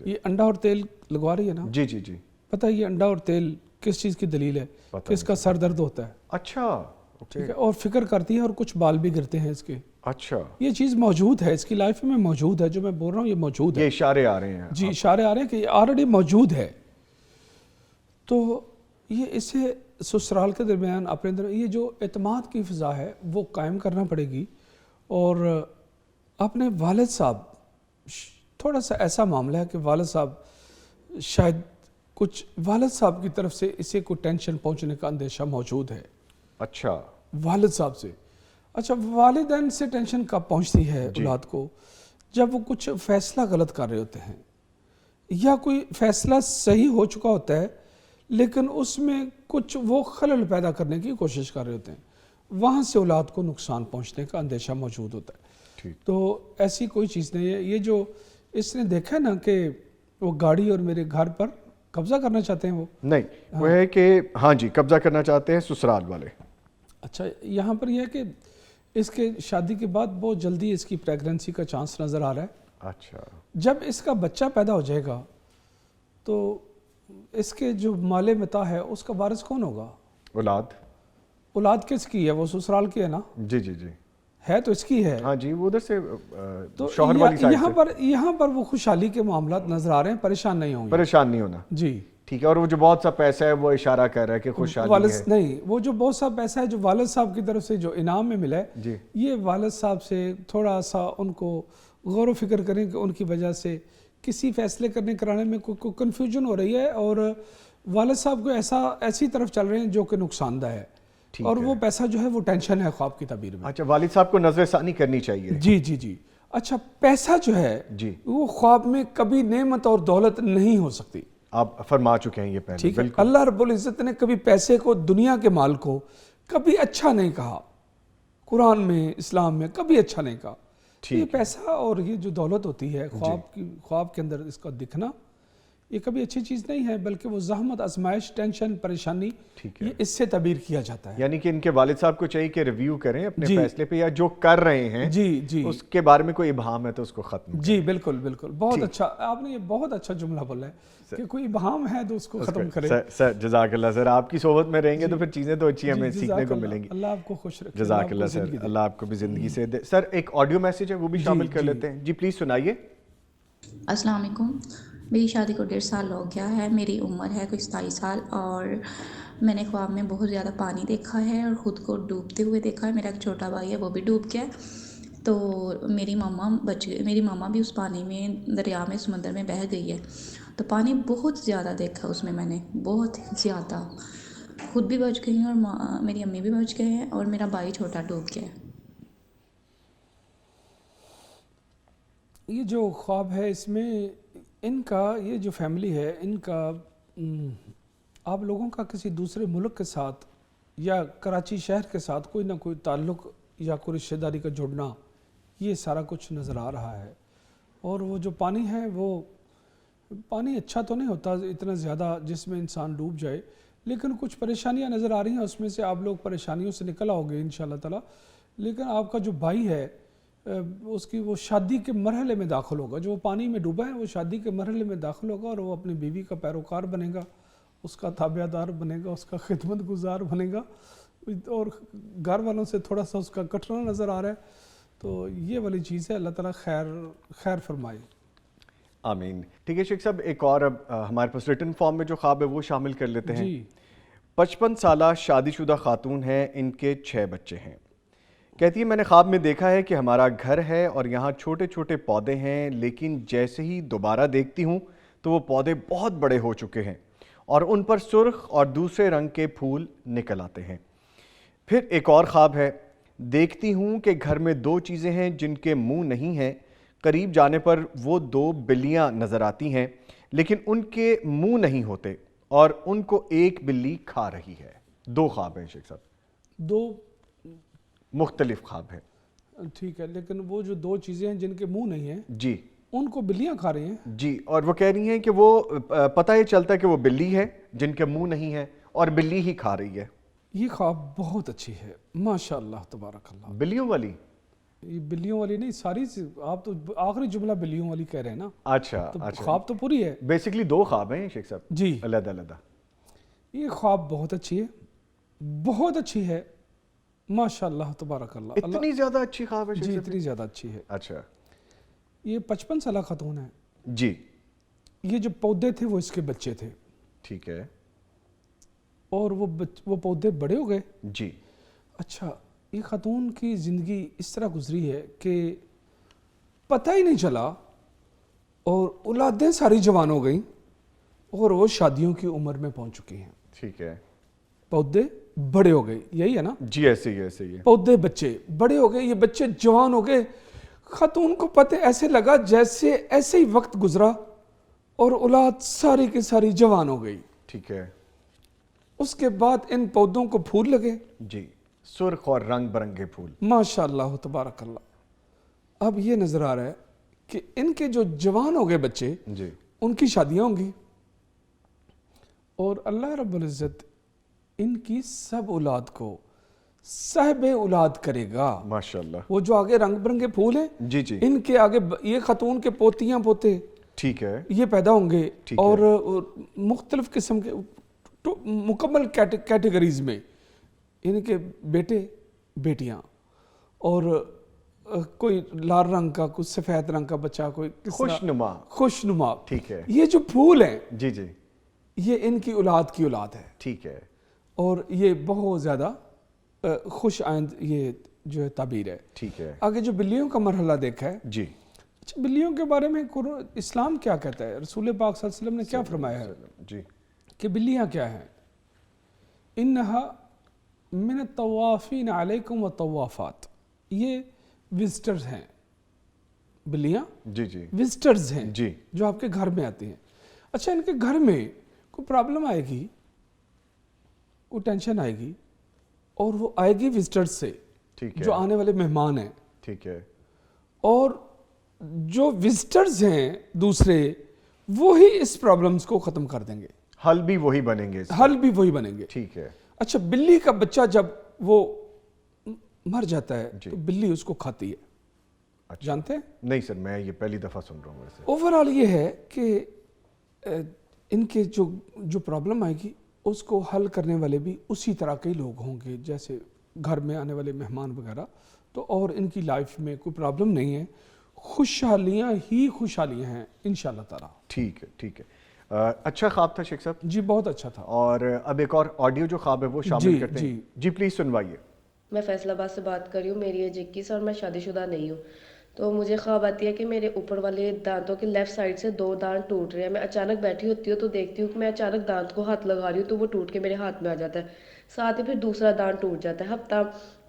یہ انڈا اور تیل لگوا رہی ہے نا؟ جی جی جی. پتہ ہے یہ انڈا اور تیل کس چیز کی دلیل ہے کہ اس کا سر درد ہوتا ہے؟ اچھا. ٹھیک ہے. اور فکر کرتی ہے اور کچھ بال بھی گرتے ہیں اس کے. اچھا. یہ چیز موجود ہے اس کی لائف میں، موجود ہے. جو میں بول رہا ہوں یہ موجود ہے. یہ اشارے آ رہے ہیں. جی اشارے آ رہے ہیں کہ یہ آلریڈی موجود ہے. تو یہ اسے سسرال کے درمیان اپنے یہ جو اعتماد کی فضا ہے وہ قائم کرنا پڑے گی. اور اپنے والد صاحب تھوڑا سا ایسا معاملہ ہے کہ والد صاحب شاید کچھ والد صاحب کی طرف سے اسے کوئی ٹینشن پہنچنے کا اندیشہ موجود ہے. اچھا والد صاحب سے. اچھا والدین سے ٹینشن کب پہنچتی ہے اولاد کو؟ جب وہ کچھ فیصلہ غلط کر رہے ہوتے ہیں یا کوئی فیصلہ صحیح ہو چکا ہوتا ہے لیکن اس میں کچھ وہ خلل پیدا کرنے کی کوشش کر رہے ہوتے ہیں, وہاں سے اولاد کو نقصان پہنچنے کا اندیشہ موجود ہوتا ہے. تو ایسی کوئی چیز نہیں ہے. یہ جو اس نے دیکھا نا کہ وہ گاڑی اور میرے گھر پر قبضہ کرنا چاہتے ہیں, وہ نہیں وہ ہے کہ ہاں جی قبضہ کرنا چاہتے ہیں سسرال والے. اچھا یہاں پر یہ ہے کہ اس کے شادی کے بعد بہت جلدی اس کی پریگننسی کا چانس نظر آ رہا ہے. اچھا جب اس کا بچہ پیدا ہو جائے گا تو اس کے جو مال متاع ہے اس کا وارث کون ہوگا؟ اولاد کس کی ہے؟ وہ سسرال کی ہے نا. جی جی جی ہے تو اس کی ہے. ہاں جی وہ ادھر سے تو شوہر والی سائڈ سے یہاں پر وہ خوشحالی کے معاملات نظر آ رہے ہیں, پریشان نہیں ہوں گے. پریشان نہیں ہونا. جی ٹھیک ہے. اور وہ جو بہت سا پیسہ ہے وہ اشارہ کر رہا ہے کہ خوشحالی والد ہے. نہیں, وہ جو بہت سا پیسہ ہے جو والد صاحب کی طرف سے جو انعام میں ملا ہے, جی یہ والد صاحب سے تھوڑا سا ان کو غور و فکر کریں کہ ان کی وجہ سے کسی فیصلے کرنے کرانے میں کوئی کنفیوژن ہو رہی ہے اور والد صاحب کو ایسی طرف چل رہے ہیں جو کہ نقصان دہ ہے, اور وہ پیسہ جو ہے وہ ٹینشن ہے خواب کی تعبیر میں. اچھا والد صاحب کو نظر ثانی کرنی چاہیے. جی جی جی. اچھا پیسہ جو ہے جی وہ خواب میں کبھی نعمت اور دولت نہیں ہو سکتی. آپ فرما چکے ہیں یہ پہلے. ٹھیک ہے. اللہ رب العزت نے کبھی پیسے کو, دنیا کے مال کو کبھی اچھا نہیں کہا, قرآن میں اسلام میں کبھی اچھا نہیں کہا. یہ پیسہ اور یہ جو دولت ہوتی ہے خواب کے اندر اس کا دکھنا, یہ کبھی اچھی چیز نہیں ہے, بلکہ وہ زحمت, آزمائش, ٹینشن, پریشانی, یہ اس سے تعبیر کیا جاتا ہے. یعنی کہ ان کے والد صاحب کو چاہیے کہ ریویو کریں اپنے فیصلے پہ, یا جو کر رہے ہیں اس کے بارے میں کوئی ابہام ہے تو اس کو ختم. جی بالکل بالکل, بہت اچھا آپ نے یہ بہت اچھا جملہ بولا ہے کہ کوئی ابہام ہے تو اس کو ختم کریں. سر جزاک اللہ سر, آپ کی صحبت میں رہیں گے تو پھر چیزیں تو اچھی ہمیں سیکھنے کو ملیں گی. اللہ آپ کو خوش رکھے. جزاک اللہ سر, اللہ آپ کو بھی زندگی سے دے. سر ایک آڈیو میسیج ہے وہ بھی شامل کر لیتے ہیں. جی پلیز سنائیے. السلام علیکم. میری شادی کو 1.5 سال ہو گیا ہے. میری عمر ہے کوئی 27 سال, اور میں نے خواب میں بہت زیادہ پانی دیکھا ہے اور خود کو ڈوبتے ہوئے دیکھا ہے. میرا ایک چھوٹا بھائی ہے وہ بھی ڈوب گیا, تو میری ماما بھی اس پانی میں, دریا میں, سمندر میں بہہ گئی ہے. تو پانی بہت زیادہ دیکھا اس میں نے, بہت زیادہ. خود بھی بچ گئی ہیں اور میری امی بھی بچ گئے ہیں, اور میرا بھائی چھوٹا ڈوب گیا ہے. یہ جو خواب ہے اس میں ان کا, یہ جو فیملی ہے ان کا, آپ لوگوں کا کسی دوسرے ملک کے ساتھ یا کراچی شہر کے ساتھ کوئی نہ کوئی تعلق یا کوئی رشتہ داری کا جڑنا, یہ سارا کچھ نظر آ رہا ہے. اور وہ جو پانی ہے وہ پانی اچھا تو نہیں ہوتا اتنا زیادہ جس میں انسان ڈوب جائے, لیکن کچھ پریشانیاں نظر آ رہی ہیں, اس میں سے آپ لوگ پریشانیوں سے نکل آؤ گے انشاءاللہ تعالی. لیکن آپ کا جو بھائی ہے اس کی وہ شادی کے مرحلے میں داخل ہوگا, جو پانی میں ڈوبا ہے وہ شادی کے مرحلے میں داخل ہوگا, اور وہ اپنی بیوی کا پیروکار بنے گا, اس کا تابع دار بنے گا, اس کا خدمت گزار بنے گا, اور گھر والوں سے تھوڑا سا اس کا کٹنا نظر آ رہا ہے. تو یہ والی چیز ہے. اللہ تعالیٰ خیر فرمائے. آمین. ٹھیک ہے شیخ صاحب, ایک اور اب ہمارے پاس ریٹن فارم میں جو خواب ہے وہ شامل کر لیتے ہیں. 55 سالہ شادی شدہ خاتون ہے, ان کے 6 بچے ہیں. کہتی ہے میں نے خواب میں دیکھا ہے کہ ہمارا گھر ہے اور یہاں چھوٹے چھوٹے پودے ہیں, لیکن جیسے ہی دوبارہ دیکھتی ہوں تو وہ پودے بہت بڑے ہو چکے ہیں اور ان پر سرخ اور دوسرے رنگ کے پھول نکل آتے ہیں. پھر ایک اور خواب ہے, دیکھتی ہوں کہ گھر میں 2 چیزیں ہیں جن کے منہ نہیں ہیں. قریب جانے پر وہ 2 بلیاں نظر آتی ہیں, لیکن ان کے منہ نہیں ہوتے اور ان کو ایک بلی کھا رہی ہے. 2 خواب ہیں شیخ صاحب, 2 مختلف خواب ہیں. ٹھیک ہے, لیکن وہ جو 2 چیزیں ہیں جن کے منہ نہیں ہیں جی ان کو بلیاں کھا رہی ہیں. جی, اور وہ کہہ رہی ہیں کہ وہ پتہ ہی چلتا ہے کہ وہ بلی ہے جن کے منہ نہیں ہے اور بلی ہی کھا رہی ہے. یہ خواب بہت اچھی ہے ماشاءاللہ تبارک اللہ. بلیوں والی؟ یہ بلیوں والی نہیں, ساری آپ تو آخری جملہ بلیوں والی کہہ رہے ہیں نا. اچھا خواب تو پوری ہے. بیسیکلی 2 خواب ہیں شیخ صاحب جی علیحدہ علیحدہ. یہ خواب بہت اچھی ہے, بہت اچھی ہے ماشاءاللہ تبارک اللہ. اتنی زیادہ اچھی خواب ہے جی اتنی زیادہ اچھی ہے. اچھا, یہ 55 سالہ خاتون ہے جی. یہ جو پودے تھے وہ اس کے بچے تھے. ٹھیک ہے. اور وہ پودے بڑے ہو گئے. جی. اچھا, یہ خاتون کی زندگی اس طرح گزری ہے کہ پتہ ہی نہیں چلا اور اولادیں ساری جوان ہو گئیں اور وہ شادیوں کی عمر میں پہنچ چکی ہیں. ٹھیک ہے. پودے بڑے ہو گئے, یہی ہے نا جی ایسے ہی ہے. پودے بچے بڑے ہو گئے, یہ بچے جوان ہو گئے. خاتون کو پتہ ایسے لگا جیسے ایسے ہی وقت گزرا اور اولاد ساری کی ساری جوان ہو گئی. ٹھیک ہے. اس کے بعد ان پودوں کو پھول لگے. جی, سرخ اور رنگ برنگے پھول. ماشاء اللہ تبارک اللہ. اب یہ نظر آ رہا ہے کہ ان کے جو جوان ہو گئے بچے, جی, ان کی شادیاں ہوں گی اور اللہ رب العزت ان کی سب اولاد کو صاحب اولاد کرے گا. ماشاءاللہ. وہ جو آگے رنگ برنگے پھول ہیں, جی جی, ان کے آگے یہ خاتون کے پوتیاں پوتے ٹھیک ہے, یہ پیدا ہوں گے. ٹھیک ہے. اور مختلف قسم کے مکمل کیٹیگریز میں ان کے بیٹے بیٹیاں, اور کوئی لال رنگ کا, کوئی سفید رنگ کا بچہ, کوئی خوش نما. ٹھیک ہے. یہ جو پھول ہیں جی جی, یہ ان کی اولاد ہے. ٹھیک ہے. اور یہ بہت زیادہ خوش آئند یہ جو ہے تعبیر ہے. ٹھیک ہے. آگے جو بلیوں کا مرحلہ دیکھا ہے, جی, اچھا بلیوں کے بارے میں اسلام کیا کہتا ہے, رسول پاک صلی اللہ علیہ وسلم نے کیا فرمایا ہے جی, کہ بلیاں کیا ہیں؟ انہا من الطوافین علیکم والطوافات, یہ وزٹرز ہیں. بلیاں جی جی, وزٹرز ہیں جی, جو آپ کے گھر میں آتی ہیں. اچھا ان کے گھر میں کوئی پرابلم آئے گی, کوئی ٹینشن آئے گی, اور وہ آئے گی وزٹرز سے, ٹھیک ہے, جو آنے والے مہمان ہیں. ٹھیک ہے. اور جو وزٹرز ہیں دوسرے, وہی اس پرابلمز کو ختم کر دیں گے. حل بھی وہی بنیں گے. حل بھی وہی بنیں گے. ٹھیک ہے. اچھا بلی کا بچہ جب وہ مر جاتا ہے تو بلی اس کو کھاتی ہے. جانتے ہیں؟ نہیں سر, میں یہ پہلی دفعہ سن رہا ہوں. ویسے اوورآل یہ ہے کہ ان کے جو پرابلم آئے گی اس کو حل کرنے والے بھی اسی طرح کے لوگ ہوں گے جیسے گھر میں آنے والے مہمان وغیرہ. تو اور ان کی لائف میں کوئی پرابلم نہیں ہے, خوشحالیاں ہی خوشحالیاں ہیں انشاءاللہ تعالی. ٹھیک ہے. ٹھیک ہے. اچھا خواب تھا شیخ صاحب. جی بہت اچھا تھا. اور اب ایک اور آڈیو جو خواب ہے وہ شامل کرتے ہیں. جی پلیز سنوائیے. میں فیصل آباد سے بات کر رہی ہوں. میری ایج 21 اور میں شادی شدہ نہیں ہوں. تو مجھے خواب آتی ہے کہ میرے اوپر والے دانتوں کے لیفٹ سائڈ سے 2 دانت ٹوٹ رہے ہیں. میں اچانک بیٹھی ہوتی ہوں تو دیکھتی ہوں کہ میں اچانک دانت کو ہاتھ لگا رہی ہوں تو وہ ٹوٹ کے میرے ہاتھ میں آ جاتا ہے. ساتھ ہی پھر دوسرا دانت ٹوٹ جاتا ہے. ہفتہ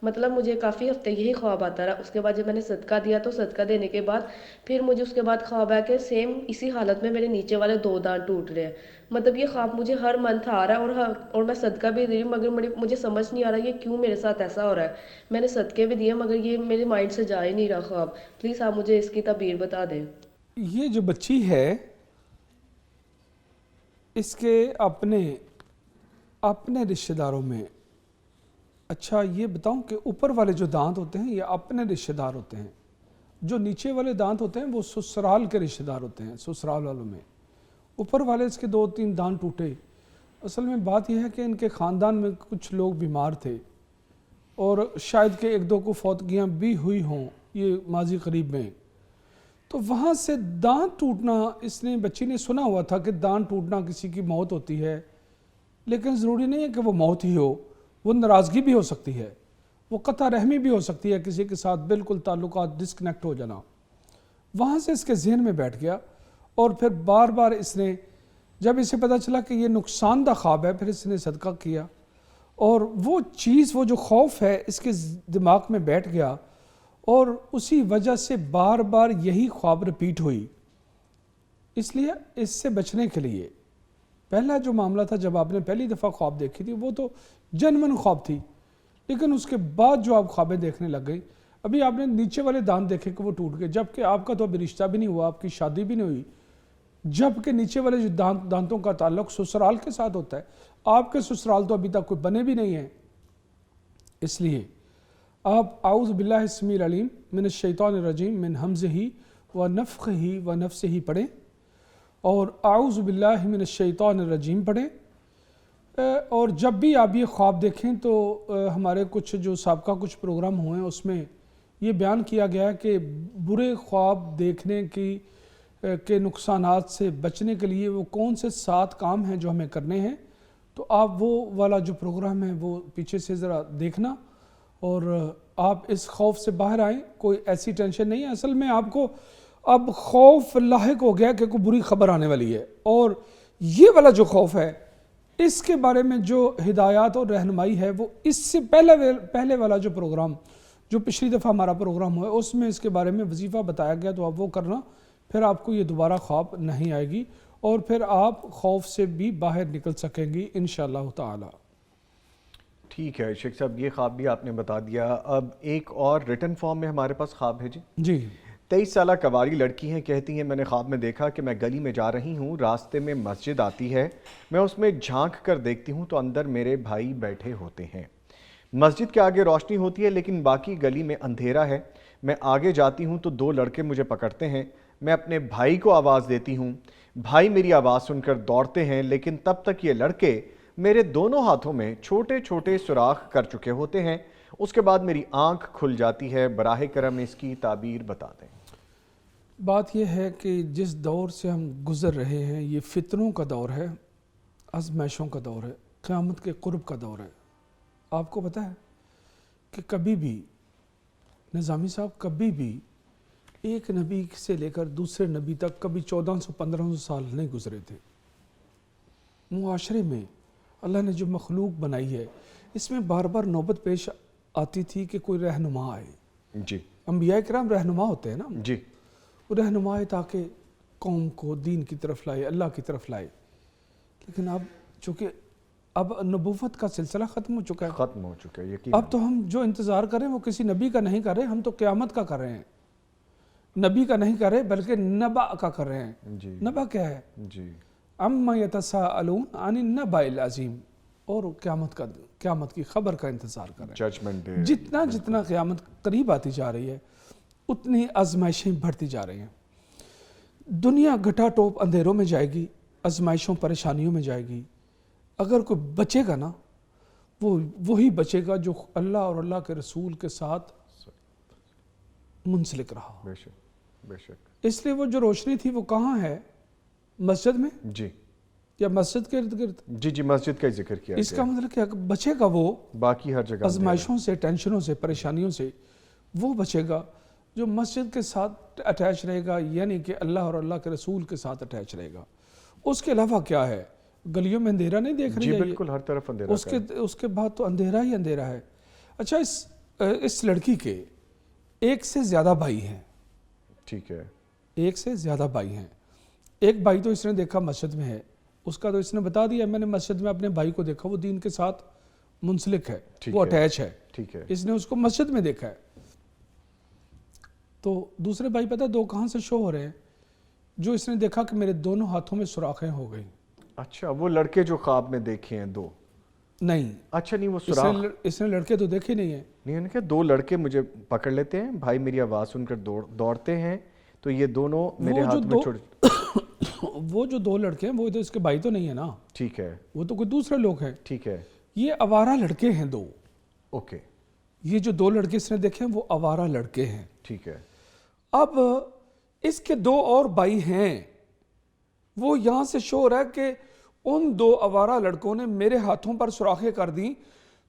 مطلب مجھے کافی ہفتے یہی خواب آتا رہا. اس کے بعد جب میں نے صدقہ دیا تو صدقہ دینے کے بعد پھر مجھے اس کے بعد خواب آیا کہ سیم اسی حالت میں میرے نیچے والے 2 دانت ٹوٹ رہے ہیں. مطلب یہ خواب مجھے ہر منتھ آ رہا ہے اور میں صدقہ بھی دے رہی ہوں, مگر مجھے سمجھ نہیں آ رہا یہ کیوں میرے ساتھ ایسا ہو رہا ہے. میں نے صدقے بھی دیے مگر یہ میرے مائنڈ سے جا ہی نہیں رہا خواب. پلیز آپ مجھے اس کی تعبیر بتا دیں. یہ جو بچی ہے اس کے اپنے رشتہ داروں میں, اچھا یہ بتاؤں کہ اوپر والے جو دانت ہوتے ہیں یہ اپنے رشتہ دار ہوتے ہیں, جو نیچے والے دانت ہوتے ہیں وہ سسرال کے رشتہ دار ہوتے ہیں. سسرال والوں میں اوپر والے اس کے 2-3 دانت ٹوٹے. اصل میں بات یہ ہے کہ ان کے خاندان میں کچھ لوگ بیمار تھے اور شاید کہ 1-2 کو فوتگیاں بھی ہوئی ہوں یہ ماضی قریب میں. تو وہاں سے دانت ٹوٹنا, اس نے بچی نے سنا ہوا تھا کہ دانت ٹوٹنا کسی کی موت ہوتی ہے, لیکن ضروری نہیں ہے کہ وہ موت ہی ہو, وہ ناراضگی بھی ہو سکتی ہے, وہ قطع رحمی بھی ہو سکتی ہے, کسی کے ساتھ بالکل تعلقات ڈسکنیکٹ ہو جانا. وہاں سے اس کے ذہن میں بیٹھ گیا اور پھر بار بار اس نے, جب اسے پتہ چلا کہ یہ نقصان دہ خواب ہے, پھر اس نے صدقہ کیا اور وہ چیز, وہ جو خوف ہے اس کے دماغ میں بیٹھ گیا اور اسی وجہ سے بار بار یہی خواب رپیٹ ہوئی. اس لیے اس سے بچنے کے لیے پہلا جو معاملہ تھا, جب آپ نے پہلی دفعہ خواب دیکھی تھی وہ تو جنمن خواب تھی, لیکن اس کے بعد جو آپ خوابیں دیکھنے لگ گئی, ابھی آپ نے نیچے والے دانت دیکھے کہ وہ ٹوٹ گئے, جبکہ آپ کا تو ابھی رشتہ بھی نہیں ہوا, آپ کی شادی بھی نہیں ہوئی, جبکہ نیچے والے جو دانتوں کا تعلق سسرال کے ساتھ ہوتا ہے. آپ کے سسرال تو ابھی تک کوئی بنے بھی نہیں ہیں. اس لیے آپ اعوذ باللہ السمیع العلیم من الشیطان الرجیم من ہمزہ ونفخہ ونفثہ پڑھیں اور اعوذ باللہ من الشیطان الرجیم پڑھیں. اور جب بھی آپ یہ خواب دیکھیں تو ہمارے کچھ جو سابقہ کچھ پروگرام ہوئے ہیں اس میں یہ بیان کیا گیا ہے کہ برے خواب دیکھنے کے نقصانات سے بچنے کے لیے وہ کون سے 7 کام ہیں جو ہمیں کرنے ہیں. تو آپ وہ والا جو پروگرام ہے وہ پیچھے سے ذرا دیکھنا اور آپ اس خوف سے باہر آئیں. کوئی ایسی ٹینشن نہیں ہے. اصل میں آپ کو اب خوف لاحق ہو گیا کہ کوئی بری خبر آنے والی ہے, اور یہ والا جو خوف ہے اس کے بارے میں جو ہدایات اور رہنمائی ہے وہ اس سے پہلے والا جو پروگرام جو پچھلی دفعہ ہمارا پروگرام ہوا ہے اس میں اس کے بارے میں وظیفہ بتایا گیا, تو آپ وہ کرنا, پھر آپ کو یہ دوبارہ خواب نہیں آئے گی اور پھر آپ خوف سے بھی باہر نکل سکیں گی انشاءاللہ تعالی. ٹھیک ہے شیخ صاحب, یہ خواب بھی آپ نے بتا دیا. اب ایک اور ریٹن فارم میں ہمارے پاس خواب ہے. جی 23 سالہ کواری لڑکی ہیں, کہتی ہیں میں نے خواب میں دیکھا کہ میں گلی میں جا رہی ہوں, راستے میں مسجد آتی ہے, میں اس میں جھانک کر دیکھتی ہوں تو اندر میرے بھائی بیٹھے ہوتے ہیں. مسجد کے آگے روشنی ہوتی ہے لیکن باقی گلی میں اندھیرا ہے. میں آگے جاتی ہوں تو 2 لڑکے مجھے پکڑتے ہیں. میں اپنے بھائی کو آواز دیتی ہوں, بھائی میری آواز سن کر دوڑتے ہیں, لیکن تب تک یہ لڑکے میرے دونوں ہاتھوں میں چھوٹے چھوٹے سوراخ کر چکے ہوتے ہیں. اس کے بعد میری آنکھ کھل جاتی ہے. براہ کرم اس کی تعبیر بتا دیں. بات یہ ہے کہ جس دور سے ہم گزر رہے ہیں یہ فتنوں کا دور ہے, آزمائشوں کا دور ہے, قیامت کے قرب کا دور ہے. آپ کو پتہ ہے کہ کبھی بھی نظامی صاحب کبھی بھی ایک نبی سے لے کر دوسرے نبی تک کبھی 1400-1500 سال نہیں گزرے تھے. معاشرے میں اللہ نے جو مخلوق بنائی ہے اس میں بار بار نوبت پیش آتی تھی کہ کوئی رہنما آئے. جی انبیاء کرام رہنما ہوتے ہیں نا, جی وہ رہنما آئے تاکہ قوم کو دین کی طرف لائے, اللہ کی طرف لائے. لیکن اب چونکہ اب نبوت کا سلسلہ ختم ہو چکا ہے, ختم ہو چکا ہے یقین. اب تو ہم جو انتظار کریں وہ کسی نبی کا نہیں کر رہے, ہم تو قیامت کا کر رہے ہیں. نبی کا نہیں کر رہے بلکہ نبا کا کر رہے ہیں. جی نبا کیا ہے؟ جی اما یتساءلون عن النبأ العظیم, اور قیامت کی خبر کا انتظار کریں. Judgement day. جتنا جتنا قیامت قریب آتی جا رہی ہے اتنی آزمائشیں بڑھتی جا رہی ہیں. دنیا گھٹا ٹوپ اندھیروں میں جائے گی, آزمائشوں پریشانیوں میں جائے گی. اگر کوئی بچے گا نا وہ وہی بچے گا جو اللہ اور اللہ کے رسول کے ساتھ منسلک رہا. بے شک بے شک. اس لیے وہ جو روشنی تھی وہ کہاں ہے؟ مسجد میں جی یا مسجد کے ارد گرد. جی جی مسجد کا ہی ذکر کیا اس کا مطلب کیا بچے گا وہ باقی ہر جگہ آزمائشوں سے, ٹینشنوں سے, پریشانیوں سے. وہ بچے گا جو مسجد کے ساتھ اٹیچ رہے گا, یعنی کہ اللہ اور اللہ کے رسول کے ساتھ اٹیچ رہے گا. اس کے علاوہ کیا ہے؟ گلیوں میں اندھیرا نہیں دیکھ رہی جی ہے. بالکل ہر طرف اندھیرا. اس کے بعد تو اندھیرا ہی اندھیرا ہے. اچھا اس لڑکی کے ایک سے زیادہ بھائی ہیں. ٹھیک ہے. ایک سے زیادہ بھائی ہیں. ایک بھائی تو اس نے دیکھا مسجد میں ہے, اس کا تو اس نے بتا دیا میں نے مسجد میں اپنے بھائی کو دیکھا, وہ دین کے ساتھ منسلک ہے, وہ اٹیچ ہے. ٹھیک ہے. اس نے اس کو مسجد میں دیکھا ہے. تو دوسرے بھائی پتہ 2 کہاں سے شو ہو رہے ہیں؟ جو اس نے دیکھا کہ میرے دونوں ہاتھوں میں سوراخیں ہو گئی. اچھا وہ لڑکے جو خواب میں دیکھے ہیں 2؟ نہیں. اچھا نہیں وہ سوراخ اس نے لڑکے تو دیکھے نہیں ہیں. نہیں, ان کے 2 لڑکے مجھے پکڑ لیتے ہیں, بھائی میری آواز سن کر دوڑتے ہیں, تو یہ دونوں میرے ہاتھ میں چھوڑ. وہ جو 2 لڑکے ہیں وہ تو اس کے بھائی تو نہیں ہے نا. ٹھیک ہے. وہ تو کوئی دوسرے لوگ ہیں. ٹھیک ہے. یہ آوارہ لڑکے ہیں 2. اوکے. یہ جو 2 لڑکے اس نے دیکھے ہیں وہ آوارہ لڑکے ہیں. ٹھیک ہے. اب اس کے 2 اور بھائی ہیں, وہ یہاں سے شو رہا ہے کہ ان 2 آوارہ لڑکوں نے میرے ہاتھوں پر سوراخیں کر دیں,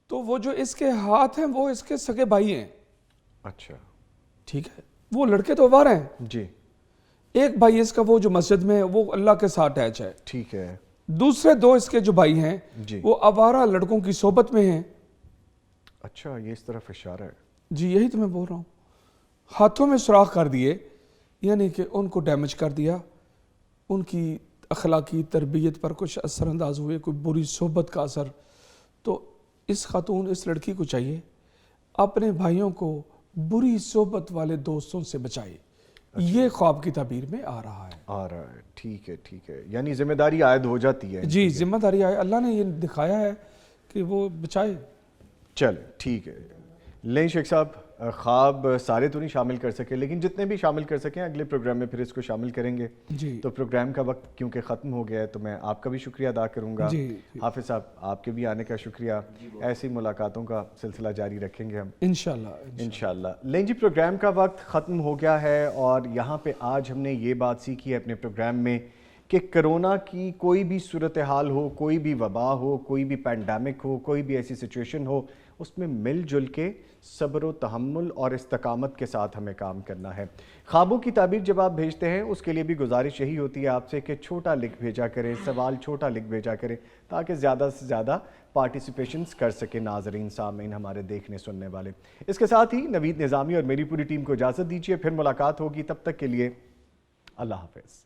تو وہ جو اس کے ہاتھ ہیں وہ اس کے سگے بھائی ہیں. اچھا ٹھیک ہے. وہ لڑکے تو آوارہ ہیں. جی. ایک بھائی اس کا وہ جو مسجد میں ہے وہ اللہ کے ساتھ اٹیچ ہے. ٹھیک ہے. دوسرے 2 اس کے جو بھائی ہیں جی وہ آوارہ لڑکوں کی صحبت میں ہیں. اچھا یہ اس طرف اشارہ ہے. جی یہی تو میں بول رہا ہوں. ہاتھوں میں سوراخ کر دیے, یعنی کہ ان کو ڈیمیج کر دیا, ان کی اخلاقی تربیت پر کچھ اثر انداز ہوئے, کوئی بری صحبت کا اثر. تو اس خاتون, اس لڑکی کو چاہیے اپنے بھائیوں کو بری صحبت والے دوستوں سے بچائے. یہ خواب کی تعبیر میں آ رہا ہے. ٹھیک ہے. ٹھیک ہے. یعنی ذمہ داری عائد ہو جاتی ہے. جی ذمہ داری آئے, اللہ نے یہ دکھایا ہے کہ وہ بچائے. چل ٹھیک ہے. لیں شیخ صاحب, خواب سارے تو نہیں شامل کر سکے لیکن جتنے بھی شامل کر سکیں اگلے پروگرام میں پھر اس کو شامل کریں گے. جی تو پروگرام کا وقت کیونکہ ختم ہو گیا ہے تو میں آپ کا بھی شکریہ ادا کروں گا. جی حافظ صاحب آپ کے بھی آنے کا شکریہ. ایسی ملاقاتوں کا سلسلہ جاری رکھیں گے ہم انشاءاللہ. لیں جی پروگرام کا وقت ختم ہو گیا ہے, اور یہاں پہ آج ہم نے یہ بات سیکھی ہے اپنے پروگرام میں کہ کرونا کی کوئی بھی صورتحال ہو, کوئی بھی وبا ہو, کوئی بھی پینڈیمک ہو, کوئی بھی ایسی سچویشن ہو, اس میں مل جل کے صبر و تحمل اور استقامت کے ساتھ ہمیں کام کرنا ہے۔ خوابوں کی تعبیر جب آپ بھیجتے ہیں اس کے لیے بھی گزارش یہی ہوتی ہے آپ سے کہ چھوٹا لکھ بھیجا کریں، سوال چھوٹا لکھ بھیجا کریں تاکہ زیادہ سے زیادہ پارٹیسپیشنز کر سکیں ناظرین، سامعین، ہمارے دیکھنے سننے والے۔ اس کے ساتھ ہی نوید نظامی اور میری پوری ٹیم کو اجازت دیجیے، پھر ملاقات ہوگی، تب تک کے لیے اللہ حافظ۔